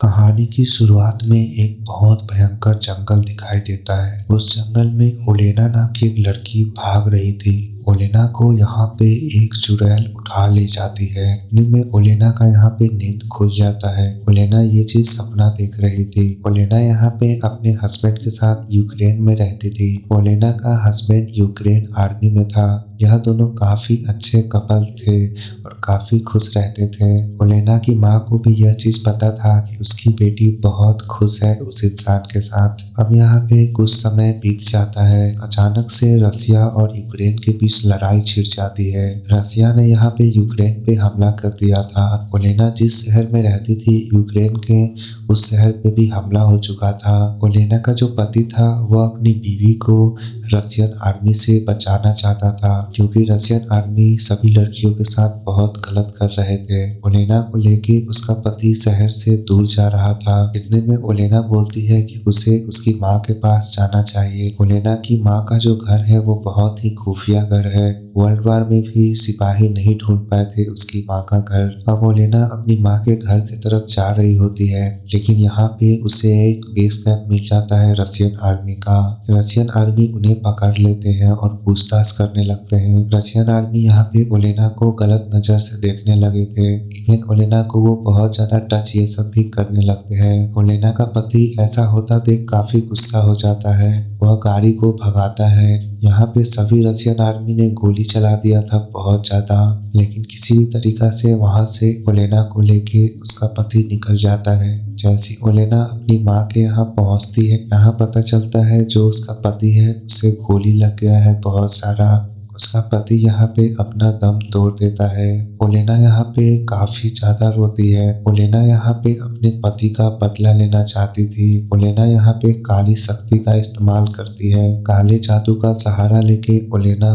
कहानी की शुरुआत में एक बहुत भयंकर जंगल दिखाई देता है। उस जंगल में ओलेना नाम की एक लड़की भाग रही थी। ओलेना को यहाँ पे एक चुड़ैल उठा ले जाती है। नींद में ओलेना का यहाँ पे नींद खुल जाता है। ओलेना ये चीज सपना देख रही थी। ओलेना यहाँ पे अपने हस्बैंड के साथ यूक्रेन में रहती थी। ओलेना का हस्बैंड यूक्रेन आर्मी में था। यह दोनों काफी अच्छे कपल्स थे और काफी खुश रहते थे। ओलेना की माँ को भी यह चीज पता था कि उसकी बेटी बहुत खुश है उस इंसान के साथ। अब यहाँ पे कुछ समय बीत जाता है। अचानक से रसिया और यूक्रेन के बीच लड़ाई छिड़ जाती है। रसिया ने यहाँ पे यूक्रेन पे हमला कर दिया था। ओलेना जिस शहर में रहती थी यूक्रेन के, उस शहर पे भी हमला हो चुका था। ओलेना का जो पति था वह अपनी बीवी को रशियन आर्मी से बचाना चाहता था, क्योंकि रशियन आर्मी सभी लड़कियों के साथ बहुत गलत कर रहे थे। ओलेना को लेके उसका पति शहर से दूर जा रहा था। इतने में ओलेना बोलती है कि उसे उसकी माँ के पास जाना चाहिए। ओलेना की माँ का जो घर है वो बहुत ही खुफिया घर है। वर्ल्ड वार में भी सिपाही नहीं ढूंढ पाए थे उसकी माँ का घर। अब ओलेना अपनी माँ के घर की तरफ जा रही होती है, लेकिन यहाँ पे उसे एक बेस कैंप मिल जाता है रशियन आर्मी का। रशियन आर्मी उन्हें पकड़ लेते हैं और पूछताछ करने लगते हैं। रशियन आर्मी यहाँ पे ओलेना को गलत नजर से देखने लगे थे। इवन ओलेना को वो बहुत ज्यादा टच ये सब भी करने लगते हैं। ओलेना का पति ऐसा होता देख काफी गुस्सा हो जाता है। वह गाड़ी को भगाता है। यहाँ पे सभी रशियन आर्मी ने गोली चला दिया था बहुत ज्यादा, लेकिन किसी भी तरीका से वहां से ओलेना को लेके उसका पति निकल जाता है। जैसी ओलेना अपनी माँ के यहाँ पहुँचती है, यहाँ पता चलता है जो उसका पति है उसे गोली लग गया है बहुत सारा। उसका पति यहाँ पे अपना दम तोड़ देता है। ओलेना यहाँ पे काफी ज्यादा रोती है। ओलेना यहाँ पे अपने पति का बदला लेना चाहती थी। ओलेना यहाँ पे काली शक्ति का इस्तेमाल करती है। काले जादू का सहारा लेके ओलेना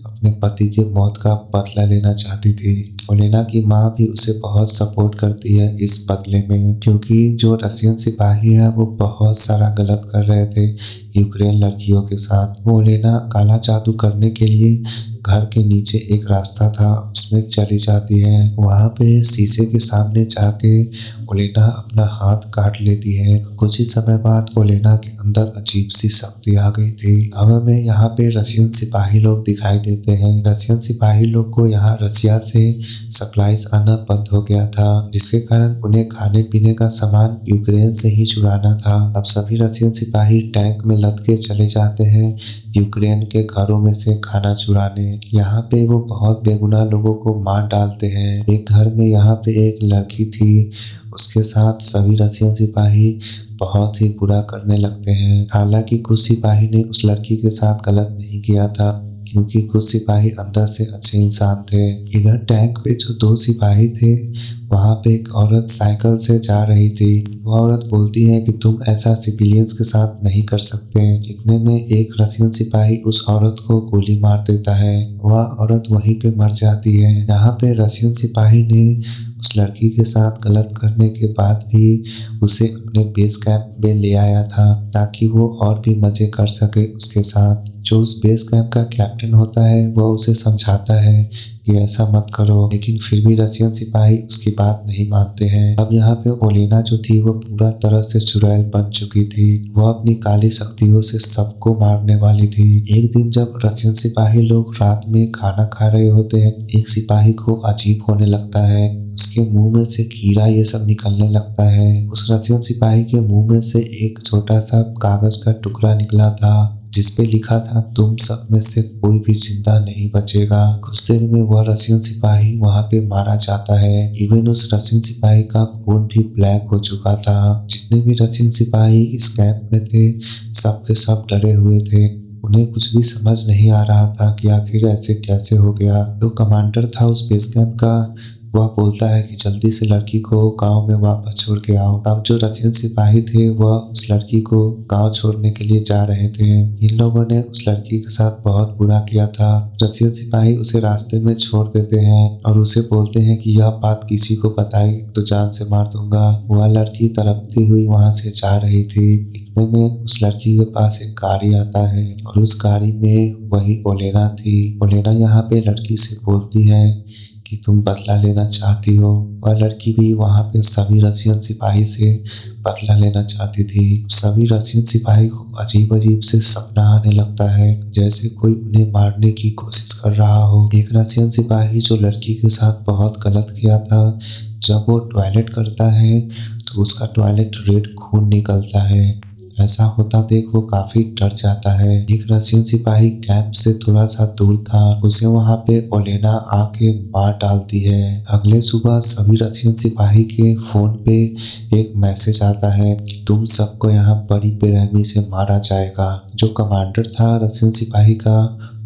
अपने पति के मौत का बदला लेना चाहती थी। ओलेना की माँ भी उसे बहुत सपोर्ट करती है इस बदले में, क्योंकि जो रशियन सिपाही है वो बहुत सारा गलत कर रहे थे यूक्रेन लड़कियों के साथ। वो ओलेना काला जादू करने के लिए घर के नीचे एक रास्ता था, उसमें चली जाती है। वहाँ पे शीशे के सामने जाके ओलेना अपना हाथ काट लेती है। कुछ ही समय बाद ओलेना के अंदर अजीब सी शक्ति आ गई थी। हवा में यहाँ पे रशियन सिपाही लोग दिखाई देते हैं। रशियन सिपाही लोग को यहाँ रसिया से सप्लाईज आना बंद हो गया था, जिसके कारण उन्हें खाने पीने का सामान यूक्रेन से ही चुराना था। अब सभी रशियन सिपाही टैंक में लद के चले जाते हैं यूक्रेन के घरों में से खाना चुराने। यहाँ पे वो बहुत बेगुनाह लोगों को मार डालते हैं। एक घर में यहाँ पे एक लड़की थी, उसके साथ सभी रशियन सिपाही बहुत ही बुरा करने लगते हैं। हालांकि कुछ सिपाही ने उस लड़की के साथ गलत नहीं किया था, क्योंकि कुछ सिपाही अंदर से अच्छे इंसान थे। इधर टैंक पे जो दो सिपाही थे, वहाँ पे एक औरत साइकिल से जा रही थी। वह औरत बोलती है कि तुम ऐसा सिविलियंस के साथ नहीं कर सकते। इतने में एक रशियन सिपाही उस औरत को गोली मार देता है। वह औरत वहीं पे मर जाती है। यहाँ पे रशियन सिपाही ने उस लड़की के साथ गलत करने के बाद भी उसे अपने बेस कैंप में ले आया था, ताकि वो और भी मजे कर सके उसके साथ। जो उस बेस कैंप का कैप्टन होता है वह उसे समझाता है कि ऐसा मत करो, लेकिन फिर भी रशियन सिपाही उसकी बात नहीं मानते हैं। अब यहाँ पे ओलेना जो थी वो पूरा तरह से चुड़ैल बन चुकी थी। वह अपनी काली शक्तियों से सबको मारने वाली थी। एक दिन जब रशियन सिपाही लोग रात में खाना खा रहे होते हैं, एक सिपाही को अजीब होने लगता है। उसके मुंह में से कीड़ा ये सब निकलने लगता है। उस रशियन सिपाही के मुंह में से एक छोटा सा कागज का टुकड़ा निकला था, जिसपे लिखा था तुम सब में से कोई भी जिंदा नहीं बचेगा। कुछ देर में वह रशियन सिपाही वहां पे मारा जाता है। इवन उस रशियन सिपाही का खून भी ब्लैक हो चुका था। जितने भी रशियन सिपाही इस कैंप में थे, सब के सब डरे हुए थे। उन्हें कुछ भी समझ नहीं आ रहा था कि आखिर ऐसे कैसे हो गया। जो कमांडर था उस बेस कैंप का, वह बोलता है कि जल्दी से लड़की को गांव में वापस छोड़ के आओ। अब जो रशियन सिपाही थे वह उस लड़की को गांव छोड़ने के लिए जा रहे थे। इन लोगों ने उस लड़की के साथ बहुत बुरा किया था। रशियन सिपाही उसे रास्ते में छोड़ देते हैं और उसे बोलते हैं कि यह बात किसी को बताई तो जान से मार दूंगा। वह लड़की तड़पती हुई वहां से जा रही थी। इतने में उस लड़की के पास एक गाड़ी आता है और उस गाड़ी में वही ओलेना थी। ओलेना यहाँ पे लड़की से बोलती है कि तुम बदला लेना चाहती हो। वह लड़की भी वहाँ पे सभी रशियन सिपाही से बदला लेना चाहती थी। सभी रशियन सिपाही को अजीब अजीब से सपना आने लगता है, जैसे कोई उन्हें मारने की कोशिश कर रहा हो। एक रशियन सिपाही जो लड़की के साथ बहुत गलत किया था, जब वो टॉयलेट करता है तो उसका टॉयलेट रेड खून निकलता है। ऐसा होता देख वो काफी डर जाता है। एक रशियन सिपाही कैंप से थोड़ा सा दूर था, उसे वहाँ पे ओलेना आके मार डालती है। अगले सुबह सभी रशियन सिपाही के फोन पे एक मैसेज आता है कि तुम सबको यहाँ बड़ी बेरहमी से मारा जाएगा। जो कमांडर था रशियन सिपाही का,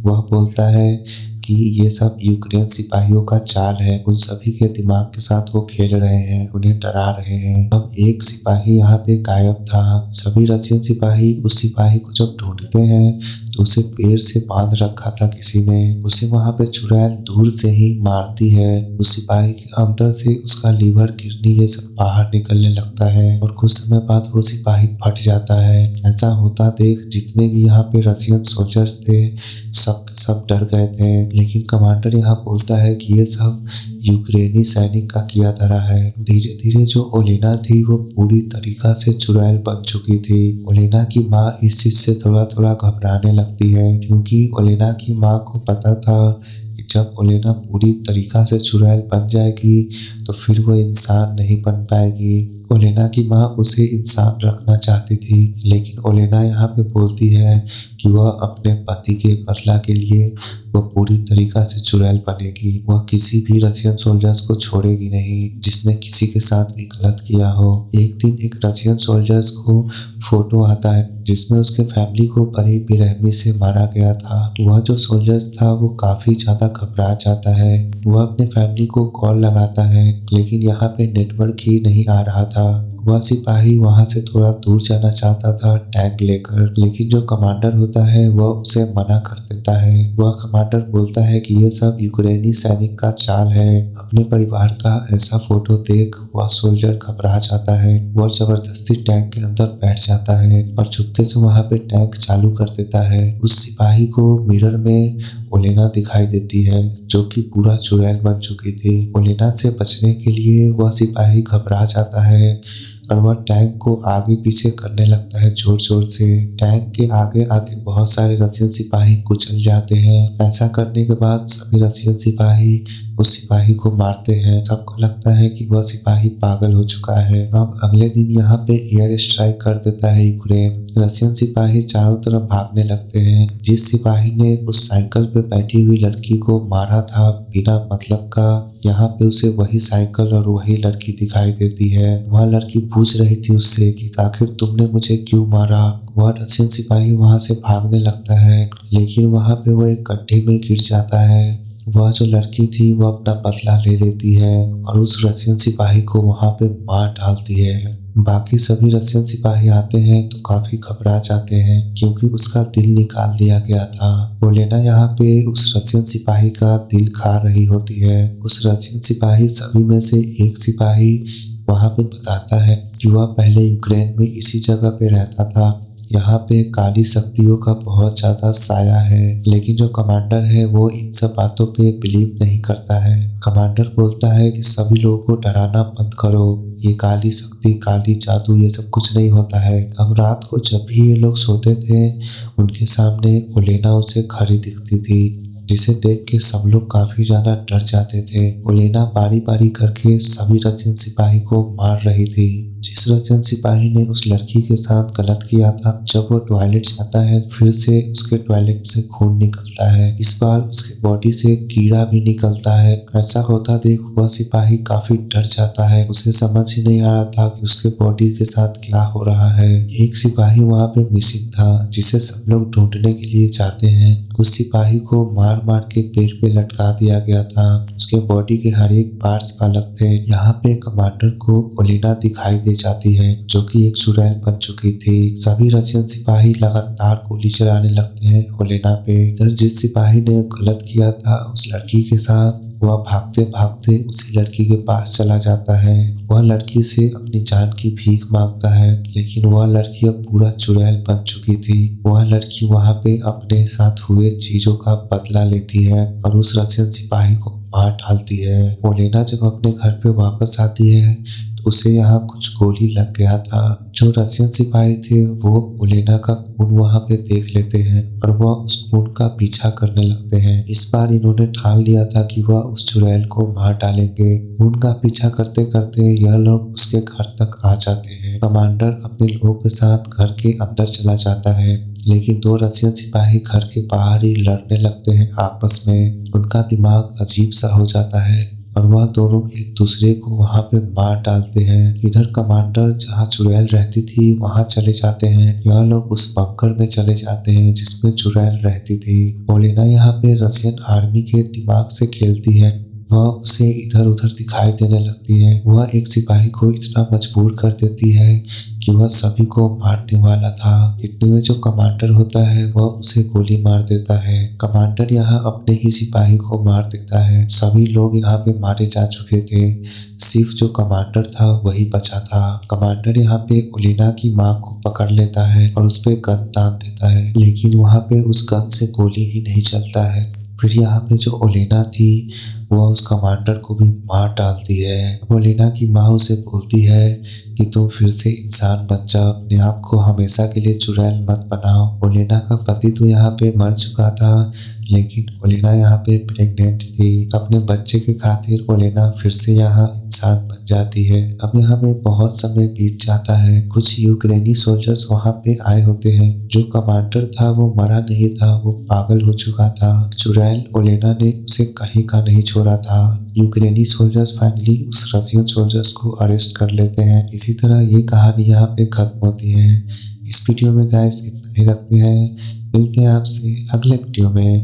वह बोलता है कि ये सब यूक्रेन सिपाहियों का चाल है, उन सभी के दिमाग के साथ वो खेल रहे हैं, उन्हें डरा रहे हैं। अब एक सिपाही यहाँ पे गायब था। सभी रशियन सिपाही उस सिपाही को जब ढूंढते हैं तो उसे पेड़ से बांध रखा था किसी ने। उसे वहाँ पे चुड़ैल दूर से ही मारती है। उस सिपाही के अंदर से उसका लीवर, किडनी ये सब बाहर निकलने लगता है और कुछ समय बाद वो सिपाही फट जाता है। ऐसा होता देख जितने भी यहाँ पे रशियन सोल्जर्स थे सब डर गए थे, लेकिन कमांडर यहाँ बोलता है कि ये सब यूक्रेनी सैनिक का किया धरा है। धीरे धीरे जो ओलेना थी वो पूरी तरीका से चुड़ैल बन चुकी थी। ओलेना की माँ इस चीज से थोड़ा थोड़ा घबराने लगती है, क्योंकि ओलेना की माँ को पता था कि जब ओलेना पूरी तरीका से चुड़ैल बन जाएगी तो फिर वो इंसान नहीं बन पाएगी। ओलेना की माँ उसे इंसान रखना चाहती थी, लेकिन ओलेना यहाँ पे बोलती है कि वह अपने पति के बदला के लिए वह पूरी तरीका से चुड़ैल बनेगी। वह किसी भी रशियन सोल्जर्स को छोड़ेगी नहीं जिसने किसी के साथ भी गलत किया हो। एक दिन एक रशियन सोल्जर्स को फोटो आता है जिसमें उसके फैमिली को बड़ी बेरहमी से मारा गया था। वह जो सोल्जर्स था वो काफी ज्यादा घबरा जाता है। वह अपने फैमिली को कॉल लगाता है, लेकिन यहाँ पे नेटवर्क ही नहीं आ रहा था। वह सिपाही वहां से थोड़ा दूर जाना चाहता था टैंक लेकर, लेकिन जो कमांडर होता है वह उसे मना कर देता है। वह कमांडर बोलता है कि ये सब यूक्रेनी सैनिक का चाल है। अपने परिवार का ऐसा फोटो देख वह सोल्जर घबरा जाता है। वह जबरदस्ती टैंक के अंदर बैठ जाता है और चुपके से वहां पे टैंक चालू कर देता है। उस सिपाही को मिरर में ओलेना दिखाई देती है, जो कि पूरा चुड़ैल बन चुकी थी। ओलेना से बचने के लिए वह सिपाही घबरा जाता है और वह टैंक को आगे पीछे करने लगता है जोर जोर से। टैंक के आगे आके बहुत सारे रशियन सिपाही कुचल जाते हैं। ऐसा करने के बाद सभी रशियन सिपाही उस सिपाही को मारते हैं। सबको लगता है कि वह सिपाही पागल हो चुका है। अब अगले दिन यहाँ पे एयर स्ट्राइक कर देता है यूक्रेन। रशियन सिपाही चारों तरफ भागने लगते हैं। जिस सिपाही ने उस साइकिल पे बैठी हुई लड़की को मारा था बिना मतलब का, यहाँ पे उसे वही साइकिल और वही लड़की दिखाई देती है। वह लड़की पूछ रही थी उससे कि आखिर तुमने मुझे क्यों मारा। वह रशियन सिपाही वहां से भागने लगता है, लेकिन वहां पे वो एक गड्ढे में गिर जाता है। वह जो लड़की थी वह अपना बदला ले लेती है और उस रशियन सिपाही को वहां पे मार डालती है। बाकी सभी रशियन सिपाही आते हैं तो काफी घबरा जाते हैं, क्योंकि उसका दिल निकाल दिया गया था। ओलेना यहाँ पे उस रशियन सिपाही का दिल खा रही होती है। उस रशियन सिपाही सभी में से एक सिपाही वहां पे बताता है कि वह पहले यूक्रेन में इसी जगह पे रहता था। यहाँ पे काली शक्तियों का बहुत ज्यादा साया है, लेकिन जो कमांडर है वो इन सब बातों पे बिलीव नहीं करता है। कमांडर बोलता है कि सभी लोगों को डराना बंद करो, ये काली शक्ति, काली जादू ये सब कुछ नहीं होता है। अब रात को जब भी ये लोग सोते थे उनके सामने ओलेना उसे खड़ी दिखती थी, जिसे देख के सब लोग काफी ज्यादा डर जाते थे। ओलेना बारी बारी करके सभी रशियन सिपाही को मार रही थी। जिस रशियन सिपाही ने उस लड़की के साथ गलत किया था, जब वो टॉयलेट जाता है फिर से उसके टॉयलेट से खून निकलता है। इस बार उसके बॉडी से कीड़ा भी निकलता है। ऐसा होता देख वह सिपाही काफी डर जाता है। उसे समझ ही नहीं आ रहा था कि उसके बॉडी के साथ क्या हो रहा है। एक सिपाही वहाँ पे मिसिंग था, जिसे सब लोग ढूंढने के लिए जाते हैं। उस सिपाही को मार मार के पेड़ पे लटका दिया गया था। उसके बॉडी के हर एक पार्ट्स अलग थे। यहाँ पे कमांडर को ओलेना दिखाई दे जाती है, जो कि एक चुड़ैल बन चुकी थी। सभी रशियन सिपाही लगातार गोली चलाने लगते हैं ओलेना पे। जिस सिपाही ने गलत किया था उस लड़की के साथ, वह भागते भागते उसी लड़की के पास चला जाता है। वह लड़की से अपनी जान की भीख मांगता है, लेकिन वह लड़की अब पूरा चुड़ैल बन चुकी थी। वह लड़की वहां पे अपने साथ हुए चीजों का बदला लेती है और उस रशियन सिपाही को मार डालती है। ओलेना जब अपने घर पे वापस आती है तो उसे यहाँ कुछ गोली लग गया था। जो रशियन सिपाही थे वो ओलेना का खून वहाँ पे देख लेते हैं और वह उस खून का पीछा करने लगते हैं। इस बार इन्होंने ठान लिया था कि वह उस चुड़ैल को मार डालेंगे। खून का पीछा करते करते यह लोग उसके घर तक आ जाते हैं। कमांडर अपने लोगों के साथ घर के अंदर चला जाता है, लेकिन दो रशियन सिपाही घर के बाहर ही लड़ने लगते हैं आपस में। उनका दिमाग अजीब सा हो जाता है और वह दोनों एक दूसरे को वहां पे मार डालते हैं। इधर कमांडर जहां चुड़ैल रहती थी वहां चले जाते हैं। यह लोग उस बंकर में चले जाते हैं जिसमें चुड़ैल रहती थी। ओलेना यहाँ पे रशियन आर्मी के दिमाग से खेलती है। वह उसे इधर उधर दिखाई देने लगती है। वह एक सिपाही को इतना मजबूर कर देती है कि वह सभी को मारने वाला था। इतने में जो कमांडर होता है वह उसे गोली मार देता है। कमांडर यहाँ अपने ही सिपाही को मार देता है। सभी लोग यहाँ पे मारे जा चुके थे, सिर्फ जो कमांडर था वही बचा था। कमांडर यहाँ पे ओलेना की माँ को पकड़ लेता है और उस पे गन तान देता है, लेकिन वहाँ पे उस गन से गोली ही नहीं चलता है। फिर यहाँ पे जो ओलेना थी वह उस कमांडर को भी मार डालती है। ओलेना की माँ उसे बोलती है कि तुम फिर से इंसान बन जाओ, अपने आप को हमेशा के लिए चुड़ैल मत बनाओ। ओलेना का पति तो यहाँ पे मर चुका था, लेकिन ओलेना यहाँ पे प्रेग्नेंट थी। अपने बच्चे के खातिर ओलेना फिर से यहाँ इंसान बन जाती है। अब यहाँ पे बहुत समय बीत जाता है। कुछ यूक्रेनी सोल्जर्स वहाँ पे आए होते हैं। जो कमांडर था वो मरा नहीं था, वो पागल हो चुका था। चुड़ैल ओलेना ने उसे कहीं का नहीं छोड़ा था। यूक्रेनी सोल्जर्स फाइनली उस रशियन सोल्जर्स को अरेस्ट कर लेते हैं। इसी तरह ये कहानी यहाँ पे खत्म होती है। इस वीडियो में गाइस इतना ही रखते हैं। मिलते हैं आपसे अगले वीडियो में।